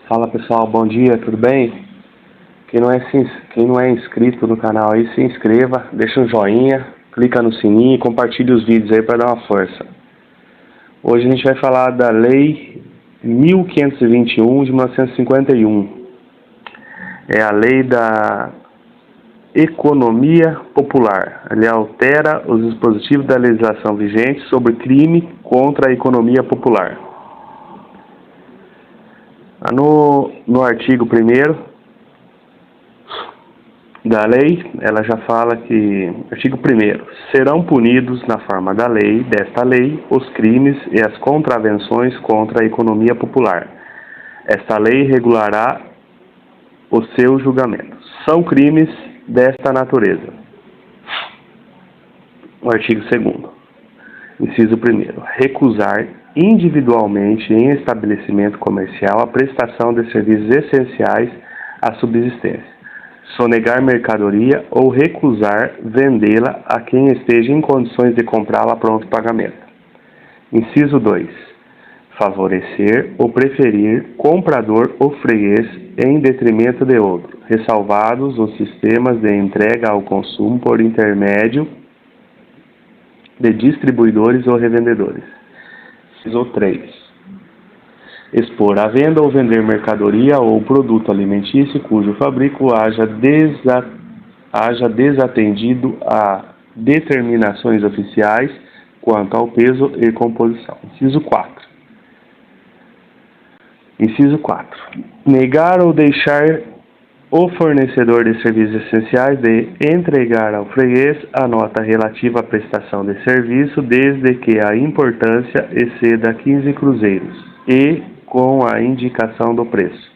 Fala pessoal, bom dia, tudo bem? Quem não é inscrito no canal aí, se inscreva, deixa um joinha, clica no sininho e compartilhe os vídeos aí para dar uma força. Hoje a gente vai falar da Lei 1521 de 1951. É a Lei da Economia Popular. Ele altera os dispositivos da legislação vigente sobre crime contra a economia popular. No artigo 1º da lei, ela já fala que, artigo 1º, serão punidos na forma desta lei, os crimes e as contravenções contra a economia popular. Esta lei regulará o seu julgamento. São crimes desta natureza. O artigo 2º, inciso 1º, recusar individualmente em estabelecimento comercial a prestação de serviços essenciais à subsistência, sonegar mercadoria ou recusar vendê-la a quem esteja em condições de comprá-la a pronto pagamento. Inciso 2. Favorecer ou preferir comprador ou freguês em detrimento de outro, ressalvados os sistemas de entrega ao consumo por intermédio de distribuidores ou revendedores. Inciso 3. Expor à venda ou vender mercadoria ou produto alimentício cujo fabrico haja desatendido a determinações oficiais quanto ao peso e composição. Inciso 4. Negar ou deixar o fornecedor de serviços essenciais de entregar ao freguês a nota relativa à prestação de serviço, desde que a importância exceda 15 cruzeiros, e com a indicação do preço,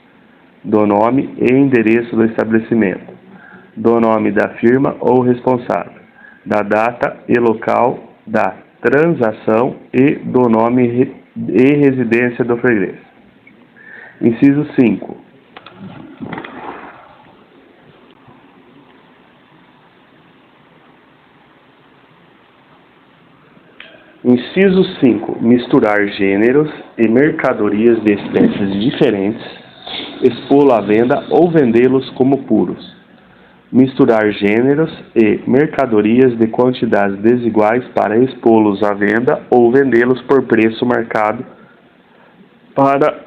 do nome e endereço do estabelecimento, do nome da firma ou responsável, da data e local da transação e do nome e residência do freguês. Inciso 5. Inciso 5. Misturar gêneros e mercadorias de espécies diferentes, expô-lo à venda ou vendê-los como puros. Misturar gêneros e mercadorias de quantidades desiguais para expô-los à venda ou vendê-los por preço marcado para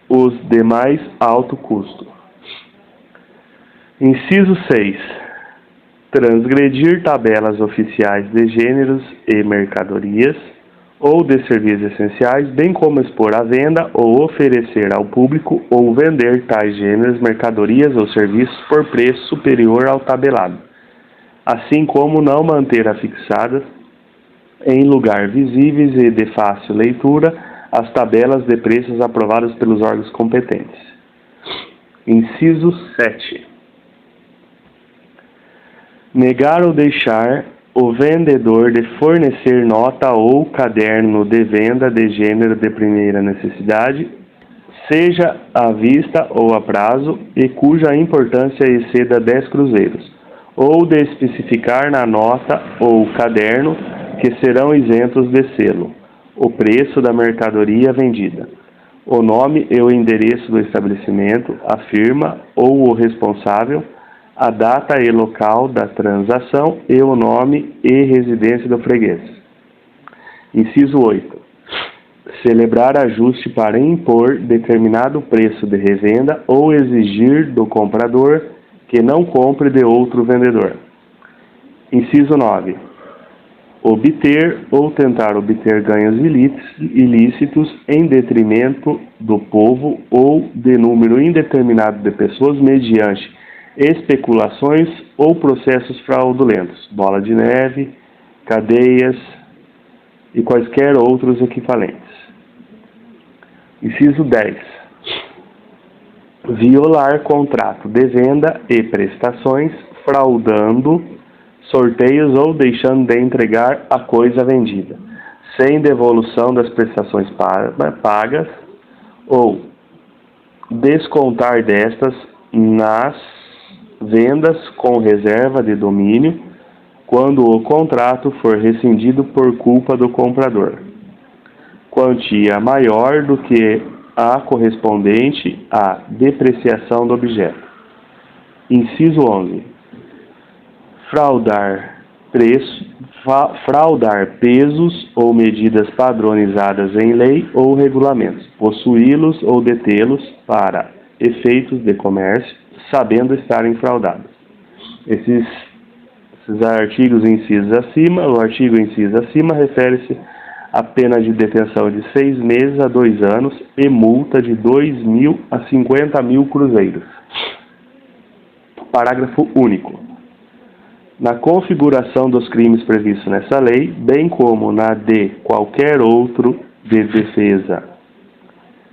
os de mais alto custo. Inciso 6. Transgredir tabelas oficiais de gêneros e mercadorias ou de serviços essenciais, bem como expor à venda ou oferecer ao público ou vender tais gêneros, mercadorias ou serviços por preço superior ao tabelado, assim como não manter afixadas em lugar visíveis e de fácil leitura as tabelas de preços aprovadas pelos órgãos competentes. Inciso 7. Negar ou deixar o vendedor de fornecer nota ou caderno de venda de gênero de primeira necessidade, seja à vista ou a prazo, e cuja importância exceda 10 cruzeiros, ou de especificar na nota ou caderno que serão isentos de selo, o preço da mercadoria vendida, o nome e o endereço do estabelecimento, a firma ou o responsável, a data e local da transação e o nome e residência do freguês. Inciso 8. Celebrar ajuste para impor determinado preço de revenda ou exigir do comprador que não compre de outro vendedor. Inciso 9. Obter ou tentar obter ganhos ilícitos em detrimento do povo ou de número indeterminado de pessoas mediante especulações ou processos fraudulentos, bola de neve, cadeias e quaisquer outros equivalentes. Inciso 10. Violar contrato de venda e prestações, fraudando sorteios ou deixando de entregar a coisa vendida, sem devolução das prestações pagas, ou descontar destas nas vendas com reserva de domínio, quando o contrato for rescindido por culpa do comprador, quantia maior do que a correspondente à depreciação do objeto. Inciso 11. Fraudar pesos ou medidas padronizadas em lei ou regulamentos, possuí-los ou detê-los para efeitos de comércio, sabendo estarem fraudados. Esses artigos incisos acima, o artigo inciso acima refere-se a pena de detenção de 6 meses a 2 anos e multa de 2.000 a 50.000 cruzeiros. Parágrafo único. Na configuração dos crimes previstos nessa lei, bem como na de qualquer outro de defesa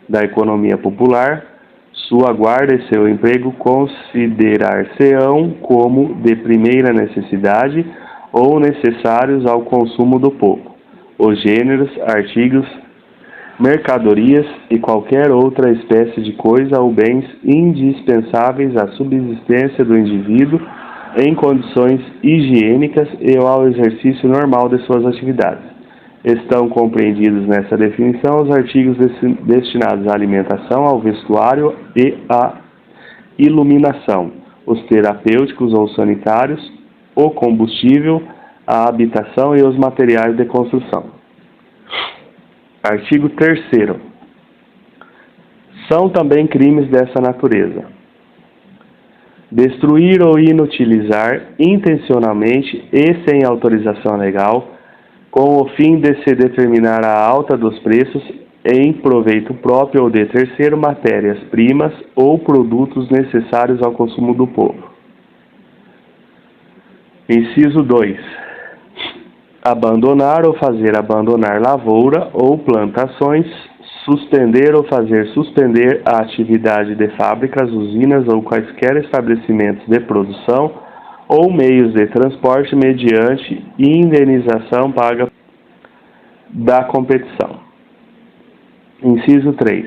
da economia popular, sua guarda e seu emprego considerar-se-ão como de primeira necessidade ou necessários ao consumo do povo, os gêneros, artigos, mercadorias e qualquer outra espécie de coisa ou bens indispensáveis à subsistência do indivíduo em condições higiênicas e ao exercício normal de suas atividades. Estão compreendidos nessa definição os artigos destinados à alimentação, ao vestuário e à iluminação, os terapêuticos ou sanitários, o combustível, a habitação e os materiais de construção. Artigo 3º. São também crimes dessa natureza: destruir ou inutilizar intencionalmente e sem autorização legal, com o fim de se determinar a alta dos preços em proveito próprio ou de terceiro, matérias-primas ou produtos necessários ao consumo do povo. Inciso 2. Abandonar ou fazer abandonar lavoura ou plantações, suspender ou fazer suspender a atividade de fábricas, usinas ou quaisquer estabelecimentos de produção ou meios de transporte mediante indenização paga da competição. Inciso 3.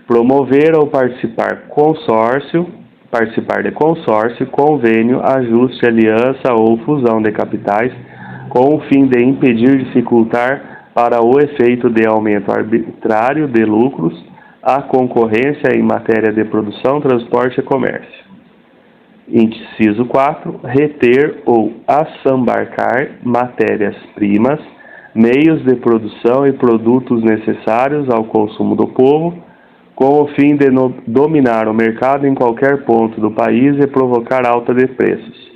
Promover ou participar de consórcio, convênio, ajuste, aliança ou fusão de capitais com o fim de impedir, dificultar, para o efeito de aumento arbitrário de lucros, a concorrência em matéria de produção, transporte e comércio. Inciso 4. Reter ou assambarcar matérias-primas, meios de produção e produtos necessários ao consumo do povo, com o fim de dominar o mercado em qualquer ponto do país e provocar alta de preços.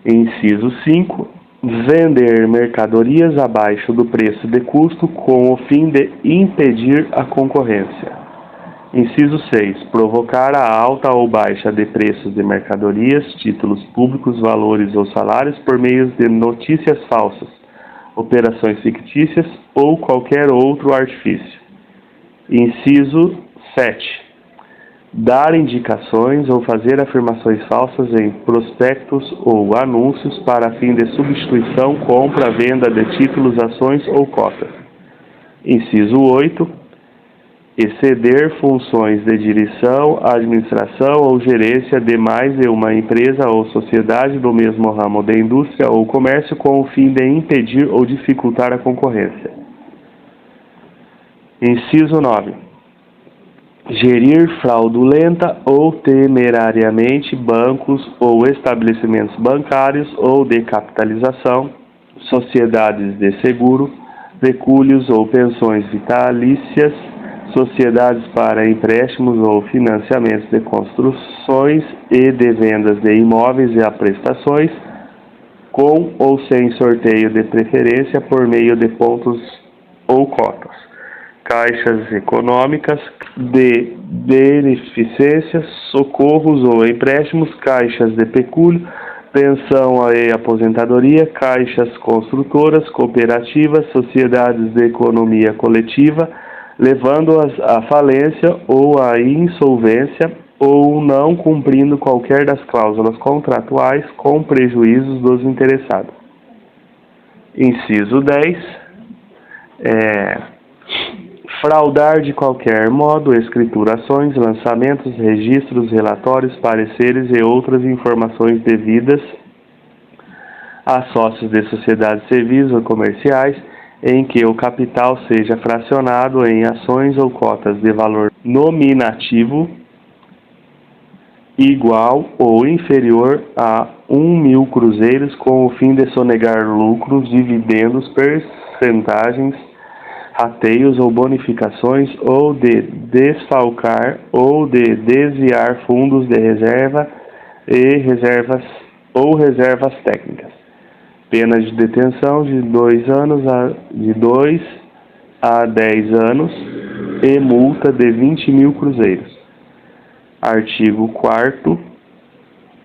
Inciso 5. Vender mercadorias abaixo do preço de custo com o fim de impedir a concorrência. Inciso 6. Provocar a alta ou baixa de preços de mercadorias, títulos públicos, valores ou salários por meio de notícias falsas, operações fictícias ou qualquer outro artifício. Inciso 7. Dar indicações ou fazer afirmações falsas em prospectos ou anúncios para fim de substituição, compra, venda de títulos, ações ou cotas. Inciso 8. Exceder funções de direção, administração ou gerência de mais de uma empresa ou sociedade do mesmo ramo de indústria ou comércio com o fim de impedir ou dificultar a concorrência. Inciso 9. Gerir fraudulenta ou temerariamente bancos ou estabelecimentos bancários ou de capitalização, sociedades de seguro, pecúlios ou pensões vitalícias, sociedades para empréstimos ou financiamentos de construções e de vendas de imóveis e a prestações, com ou sem sorteio de preferência por meio de pontos ou cotas. Caixas econômicas de beneficência, socorros ou empréstimos, caixas de pecúlio, pensão e aposentadoria, caixas construtoras, cooperativas, sociedades de economia coletiva, levando-as à falência ou à insolvência ou não cumprindo qualquer das cláusulas contratuais com prejuízos dos interessados. Inciso 10. Fraudar de qualquer modo escriturações, lançamentos, registros, relatórios, pareceres e outras informações devidas a sócios de sociedades civis ou comerciais, em que o capital seja fracionado em ações ou cotas de valor nominativo igual ou inferior a 1.000 cruzeiros, com o fim de sonegar lucros, dividendos, percentagens, rateios ou bonificações, ou de desfalcar ou de desviar fundos de reserva e reservas técnicas. Pena de detenção de 2 a 10 anos e multa de 20.000 cruzeiros. Artigo 4º.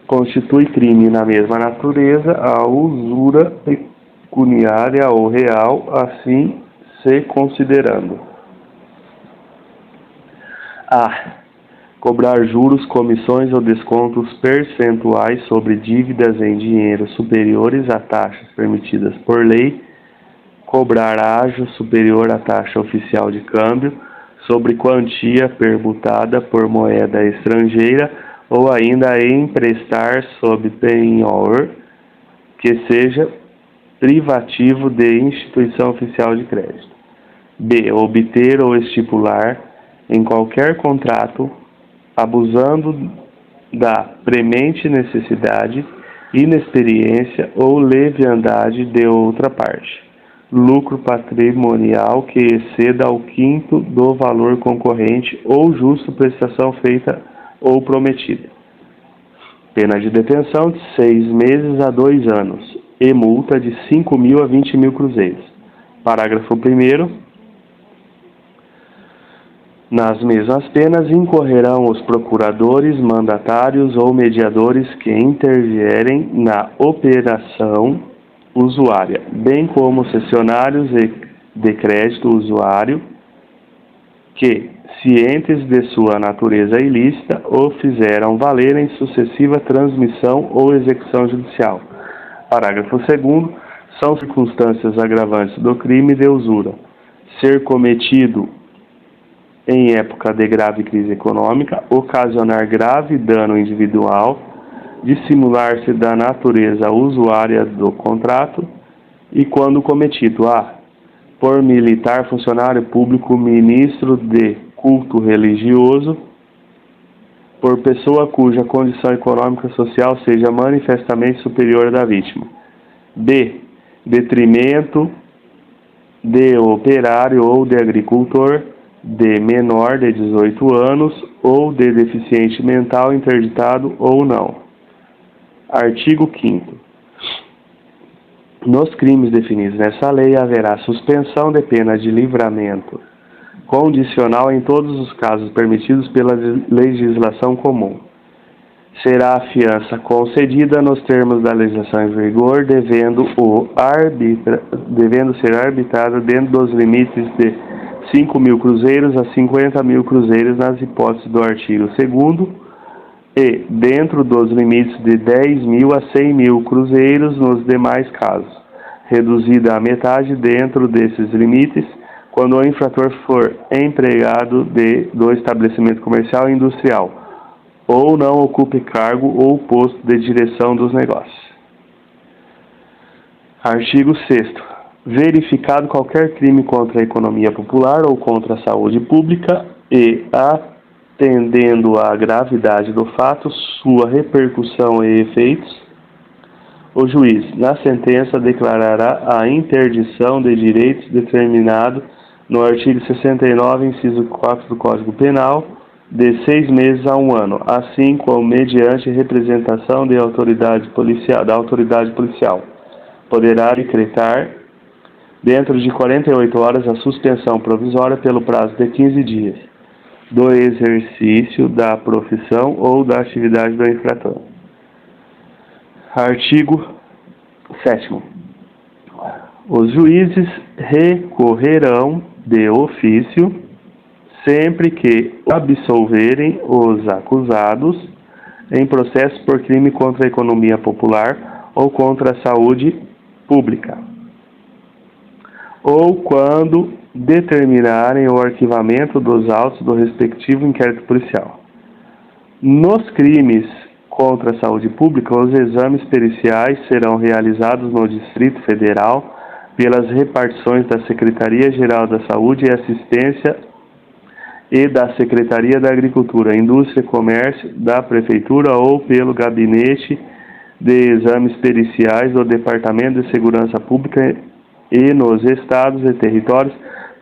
Constitui crime na mesma natureza a usura pecuniária ou real, assim se considerando: a. Cobrar juros, comissões ou descontos percentuais sobre dívidas em dinheiro superiores a taxas permitidas por lei, cobrar ágio superior à taxa oficial de câmbio sobre quantia permutada por moeda estrangeira, ou ainda emprestar sob penhor que seja privativo de instituição oficial de crédito. B. Obter ou estipular em qualquer contrato, abusando da premente necessidade, inexperiência ou leviandade de outra parte, lucro patrimonial que exceda ao quinto do valor concorrente ou justa prestação feita ou prometida. Pena de detenção de 6 meses a 2 anos e multa de 5.000 a 20.000 cruzeiros. Parágrafo 1º. Nas mesmas penas incorrerão os procuradores, mandatários ou mediadores que intervierem na operação usuária, bem como cessionários de crédito usuário que, cientes de sua natureza ilícita, o fizeram valer em sucessiva transmissão ou execução judicial. Parágrafo 2º. São circunstâncias agravantes do crime de usura: ser cometido em época de grave crise econômica, ocasionar grave dano individual, dissimular-se da natureza usuária do contrato, e quando cometido: a. por militar, funcionário público, ministro de culto religioso, por pessoa cuja condição econômica e social seja manifestamente superior à da vítima; b. detrimento de operário ou de agricultor, de menor de 18 anos ou de deficiente mental, interditado ou não. Artigo 5º. Nos crimes definidos nessa lei haverá suspensão de pena de livramento condicional em todos os casos permitidos pela legislação comum. Será a fiança concedida nos termos da legislação em vigor, devendo ser arbitrada dentro dos limites de 5.000 cruzeiros a 50.000 cruzeiros nas hipóteses do artigo 2º e dentro dos limites de 10.000 a 100.000 cruzeiros nos demais casos, reduzida à metade dentro desses limites quando o infrator for empregado do estabelecimento comercial e industrial ou não ocupe cargo ou posto de direção dos negócios. Artigo 6º. Verificado qualquer crime contra a economia popular ou contra a saúde pública e, atendendo à gravidade do fato, sua repercussão e efeitos, o juiz, na sentença, declarará a interdição de direitos determinado no artigo 69, inciso 4 do Código Penal, de 6 meses a 1 ano, assim como mediante representação da autoridade policial. Poderá decretar, dentro de 48 horas, a suspensão provisória pelo prazo de 15 dias do exercício da profissão ou da atividade do infrator. Artigo 7º. Os juízes recorrerão de ofício sempre que absolverem os acusados em processo por crime contra a economia popular ou contra a saúde pública, ou quando determinarem o arquivamento dos autos do respectivo inquérito policial. Nos crimes contra a saúde pública, os exames periciais serão realizados no Distrito Federal, pelas repartições da Secretaria-Geral da Saúde e Assistência e da Secretaria da Agricultura, Indústria e Comércio, da Prefeitura ou pelo Gabinete de Exames Periciais do Departamento de Segurança Pública e nos Estados e Territórios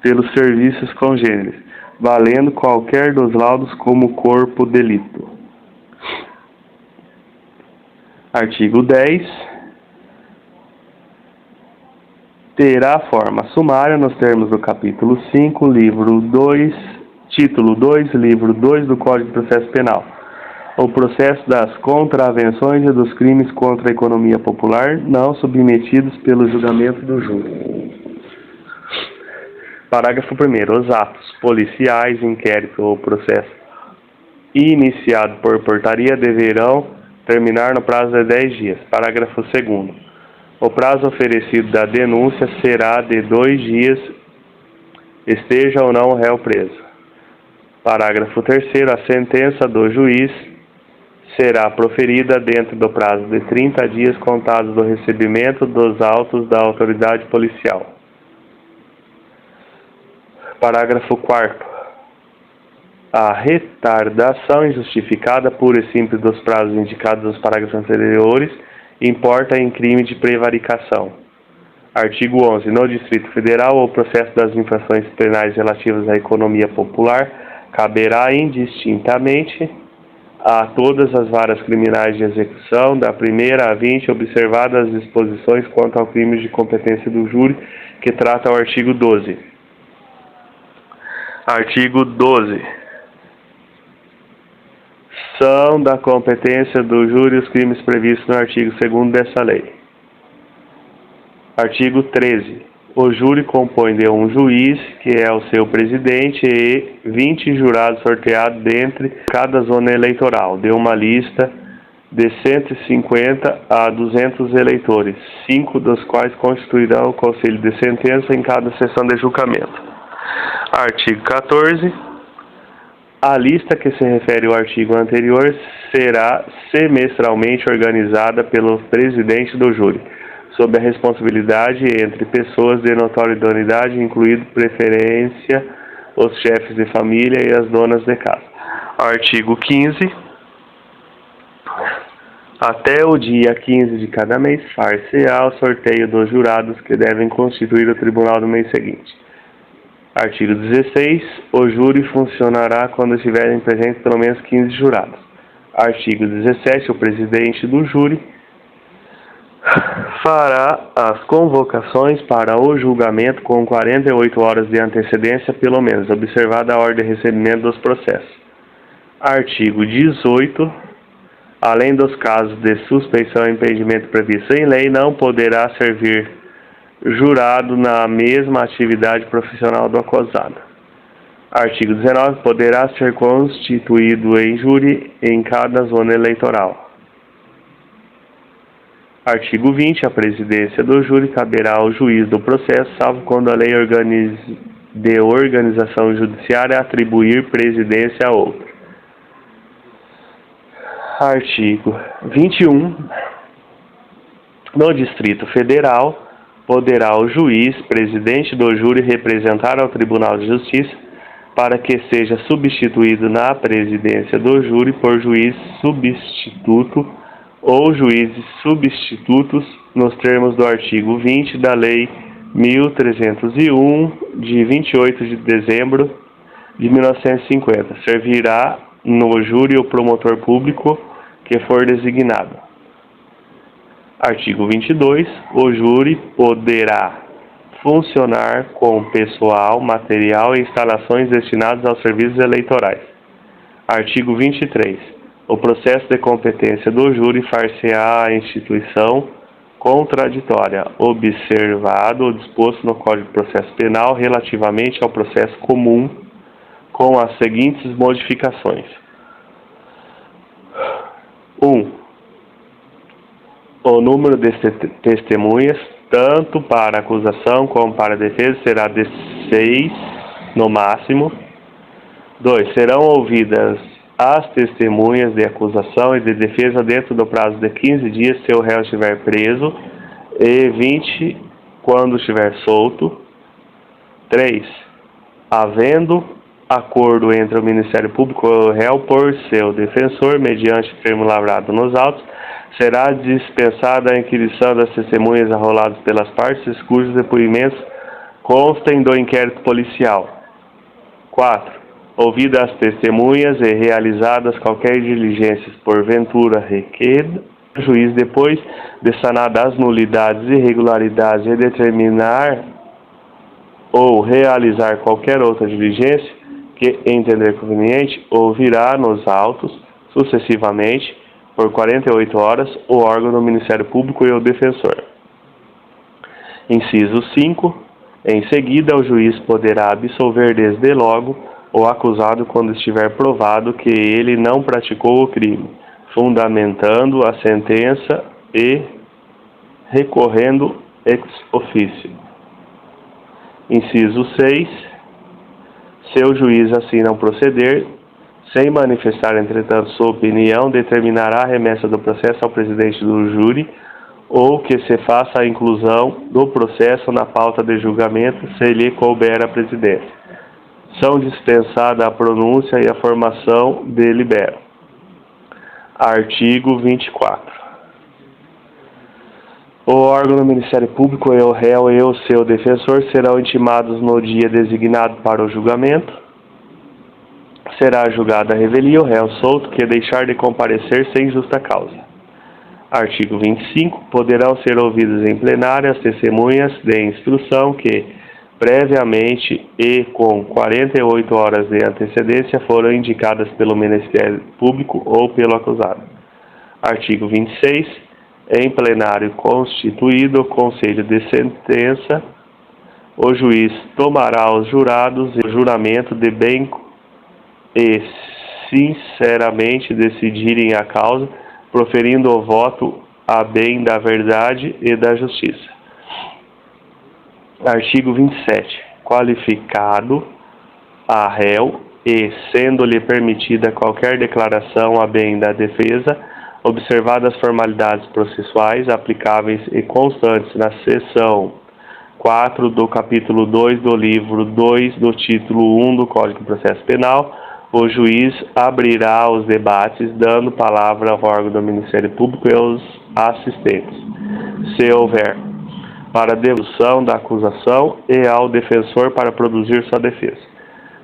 pelos serviços congêneres, valendo qualquer dos laudos como corpo delito. Artigo 10. Terá forma sumária nos termos do capítulo 5, livro 2, título 2, livro 2 do Código de Processo Penal. O processo das contravenções e dos crimes contra a economia popular não submetidos pelo julgamento do júri. Parágrafo 1º. Os atos policiais, inquérito ou processo iniciado por portaria deverão terminar no prazo de 10 dias. Parágrafo 2º. O prazo oferecido da denúncia será de 2 dias, esteja ou não o réu preso. Parágrafo 3º. A sentença do juiz será proferida dentro do prazo de 30 dias contados do recebimento dos autos da autoridade policial. Parágrafo 4º. A retardação injustificada, pura e simples, dos prazos indicados nos parágrafos anteriores importa em crime de prevaricação. Artigo 11. No Distrito Federal, o processo das infrações penais relativas à economia popular caberá indistintamente a todas as varas criminais de execução, da 1ª à 20, observadas as disposições quanto ao crime de competência do júri, que trata o artigo 12. Artigo 12. São da competência do júri os crimes previstos no artigo 2º dessa lei. Artigo 13. O júri compõe de um juiz, que é o seu presidente, e 20 jurados sorteados dentre cada zona eleitoral, de uma lista de 150 a 200 eleitores, 5 dos quais constituirão o conselho de sentença em cada sessão de julgamento. Artigo 14. A lista que se refere ao artigo anterior será semestralmente organizada pelo presidente do júri, sob a responsabilidade entre pessoas de notória idoneidade, incluindo preferência os chefes de família e as donas de casa. Artigo 15. Até o dia 15 de cada mês, far-se-á o sorteio dos jurados que devem constituir o tribunal do mês seguinte. Artigo 16. O júri funcionará quando estiverem presentes pelo menos 15 jurados. Artigo 17. O presidente do júri fará as convocações para o julgamento com 48 horas de antecedência, pelo menos, observada a ordem de recebimento dos processos. Artigo 18. Além dos casos de suspeição e impedimento previstos em lei, não poderá servir jurado na mesma atividade profissional do acusado. Artigo 19. Poderá ser constituído em júri em cada zona eleitoral. Artigo 20. A presidência do júri caberá ao juiz do processo, salvo quando a lei de organização judiciária atribuir presidência a outro. Artigo 21. No Distrito Federal, poderá o juiz, presidente do júri, representar ao Tribunal de Justiça para que seja substituído na presidência do júri por juiz substituto ou juízes substitutos, nos termos do artigo 20 da Lei 1301, de 28 de dezembro de 1950. Servirá no júri o promotor público que for designado. Artigo 22. O júri poderá funcionar com pessoal, material e instalações destinados aos serviços eleitorais. Artigo 23. O processo de competência do júri far-se-á a instituição contraditória, observado o disposto no Código de Processo Penal relativamente ao processo comum, com as seguintes modificações. 1. O número de testemunhas, tanto para a acusação como para a defesa, será de 6 no máximo. 2. Serão ouvidas as testemunhas de acusação e de defesa dentro do prazo de 15 dias se o réu estiver preso, e 20 quando estiver solto. 3. Havendo acordo entre o Ministério Público e o réu por seu defensor, mediante termo lavrado nos autos, será dispensada a inquirição das testemunhas arroladas pelas partes, cujos depoimentos constem do inquérito policial. 4. Ouvidas as testemunhas e realizadas qualquer diligências porventura requerida, o juiz, depois de sanar as nulidades e irregularidades e determinar ou realizar qualquer outra diligência que entender conveniente, ouvirá nos autos, sucessivamente, por 48 horas, o órgão do Ministério Público e o defensor. Inciso 5. Em seguida, o juiz poderá absolver desde logo o acusado quando estiver provado que ele não praticou o crime, fundamentando a sentença e recorrendo ex officio. Inciso 6. Se o juiz assim não proceder, sem manifestar, entretanto, sua opinião, determinará a remessa do processo ao presidente do júri ou que se faça a inclusão do processo na pauta de julgamento, se lhe couber a presidência. São dispensada a pronúncia e a formação de libero. Artigo 24. O órgão do Ministério Público e o réu e o seu defensor serão intimados no dia designado para o julgamento. Será julgada a revelia o réu solto que deixar de comparecer sem justa causa. Artigo 25. Poderão ser ouvidas em plenário as testemunhas de instrução que, previamente e com 48 horas de antecedência, foram indicadas pelo Ministério Público ou pelo acusado. Artigo 26. Em plenário constituído o Conselho de Sentença, o juiz tomará os jurados e o juramento de bem e sinceramente decidirem a causa, proferindo o voto a bem da verdade e da justiça. Artigo 27. Qualificado a réu e, sendo-lhe permitida qualquer declaração a bem da defesa, observadas as formalidades processuais aplicáveis e constantes na seção 4 do capítulo 2 do livro 2 do título 1 do Código de Processo Penal, o juiz abrirá os debates, dando palavra ao órgão do Ministério Público e aos assistentes, se houver, para a devolução da acusação e ao defensor para produzir sua defesa.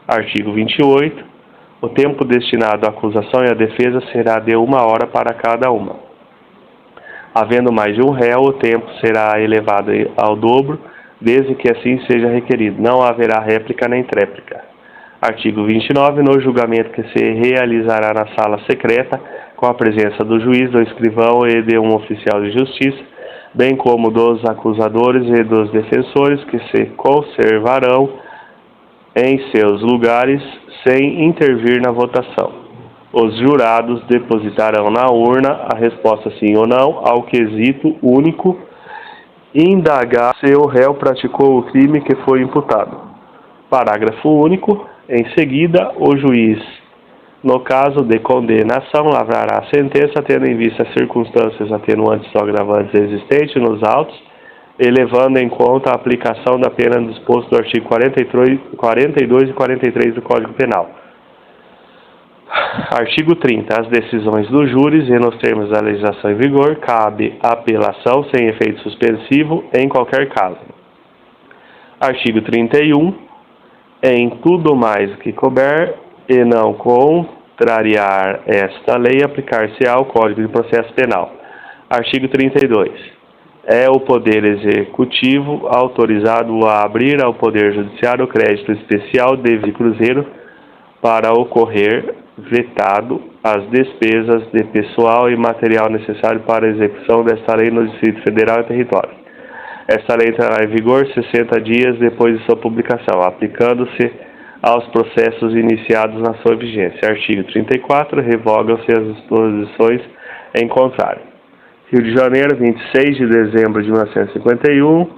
Artigo 28. O tempo destinado à acusação e à defesa será de 1 hora para cada uma. Havendo mais de um réu, o tempo será elevado ao dobro, desde que assim seja requerido. Não haverá réplica nem tréplica. Artigo 29. No julgamento que se realizará na sala secreta, com a presença do juiz, do escrivão e de um oficial de justiça, bem como dos acusadores e dos defensores, que se conservarão em seus lugares sem intervir na votação. Os jurados depositarão na urna a resposta sim ou não ao quesito único, indagar se o réu praticou o crime que foi imputado. Parágrafo único. Em seguida, o juiz, no caso de condenação, lavrará a sentença, tendo em vista as circunstâncias atenuantes ou agravantes existentes nos autos, e levando em conta a aplicação da pena disposto do artigo 42 e 43 do Código Penal. Artigo 30. As decisões dos júris e nos termos da legislação em vigor, cabe apelação sem efeito suspensivo em qualquer caso. Artigo 31. Em tudo mais que couber e não contrariar esta lei, aplicar-se-á ao Código de Processo Penal. Artigo 32. É o Poder Executivo autorizado a abrir ao Poder Judiciário o crédito especial de cruzeiro para ocorrer, vetado, as despesas de pessoal e material necessário para a execução desta lei no Distrito Federal e território. Esta lei entrará em vigor 60 dias depois de sua publicação, aplicando-se aos processos iniciados na sua vigência. Artigo 34. Revogam-se as disposições em contrário. Rio de Janeiro, 26 de dezembro de 1951,